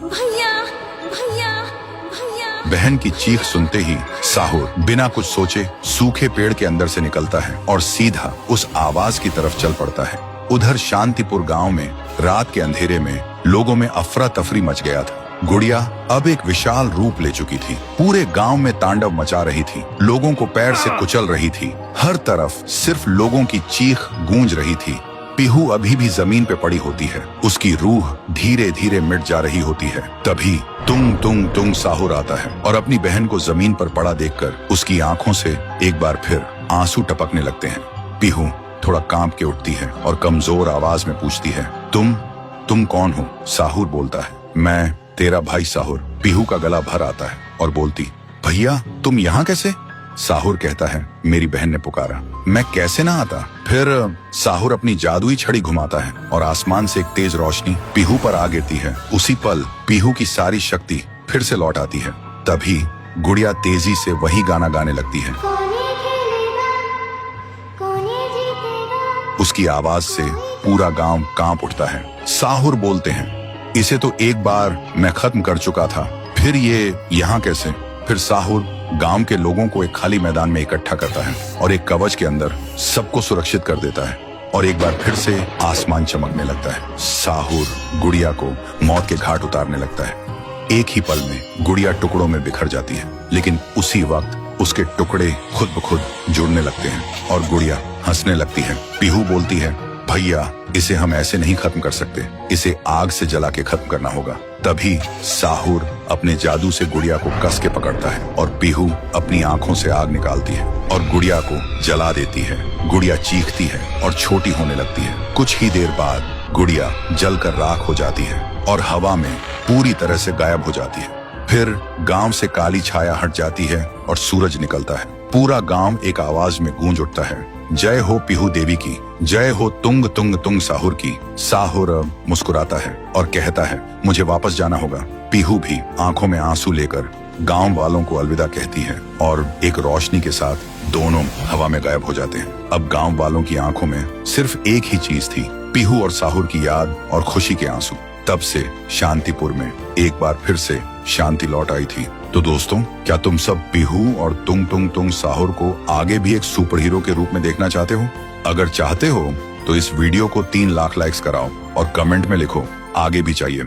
भैया भैया भैया। बहन की चीख सुनते ही साहुर बिना कुछ सोचे सूखे पेड़ के अंदर से निकलता है और सीधा उस आवाज की तरफ चल पड़ता है। उधर शांतिपुर गांव में रात के अंधेरे में लोगों में अफरा तफरी मच गया था। गुड़िया अब एक विशाल रूप ले चुकी थी। पूरे गांव में तांडव मचा रही थी, लोगों को पैर से कुचल रही थी। हर तरफ सिर्फ लोगों की चीख गूंज रही थी। पीहू अभी भी जमीन पे पड़ी होती है, उसकी रूह धीरे धीरे मिट जा रही होती है। तभी तुंग तुंग तुंग साहुर आता है और अपनी बहन को जमीन पर पड़ा देखकर उसकी आंखों से एक बार फिर आंसू टपकने लगते हैं। पीहू थोड़ा कांप के उठती है और कमजोर आवाज में पूछती है, तुम कौन हो? साहुर बोलता है, मैं तेरा भाई साहुर। पीहू का गला भर आता है और बोलती, भैया तुम यहाँ कैसे? साहुर कहता है, मेरी बहन ने पुकारा, मैं कैसे ना आता। फिर साहुर अपनी जादुई छड़ी घुमाता है और आसमान से एक तेज रोशनी पीहू पर आ गिरती है। उसी पल पीहू की सारी शक्ति फिर से लौट आती है। तभी गुड़िया तेजी से वही गाना गाने लगती है। उसकी आवाज से पूरा गांव कांप उठता है। साहुर बोलते हैं, इसे तो एक बार मैं खत्म कर चुका था, फिर ये यहाँ कैसे? फिर साहुर गांव के लोगों को एक खाली मैदान में इकट्ठा करता है और एक कवच के अंदर सबको सुरक्षित कर देता है और एक बार फिर से आसमान चमकने लगता है। साहुर गुड़िया को मौत के घाट उतारने लगता है। एक ही पल में गुड़िया टुकड़ों में बिखर जाती है, लेकिन उसी वक्त उसके टुकड़े खुद ब खुद जुड़ने लगते हैं और गुड़िया हंसने लगती है। पीहू बोलती है, भैया इसे हम ऐसे नहीं खत्म कर सकते, इसे आग से जला के खत्म करना होगा। तभी साहुर अपने जादू से गुड़िया को कस के पकड़ता है और पीहू अपनी आंखों से आग निकालती है और गुड़िया को जला देती है। गुड़िया चीखती है और छोटी होने लगती है। कुछ ही देर बाद गुड़िया जलकर राख हो जाती है और हवा में पूरी तरह से गायब हो जाती है। फिर गांव से काली छाया हट जाती है और सूरज निकलता है। पूरा गांव एक आवाज में गूंज उठता है, जय हो पीहू देवी की, जय हो तुंग तुंग तुंग साहुर की। साहुर मुस्कुराता है और कहता है, मुझे वापस जाना होगा। पीहू भी आंखों में आंसू लेकर गांव वालों को अलविदा कहती है और एक रोशनी के साथ दोनों हवा में गायब हो जाते हैं। अब गांव वालों की आंखों में सिर्फ एक ही चीज थी, पीहू और साहुर की याद और खुशी के आंसू। तब से शांतिपुर में एक बार फिर से शांति लौट आई थी। तो दोस्तों, क्या तुम सब पीहू और तुंग तुंग तुंग साहुर को आगे भी एक सुपर हीरो के रूप में देखना चाहते हो? अगर चाहते हो तो इस वीडियो को 3 लाख लाइक्स कराओ और कमेंट में लिखो, आगे भी चाहिए।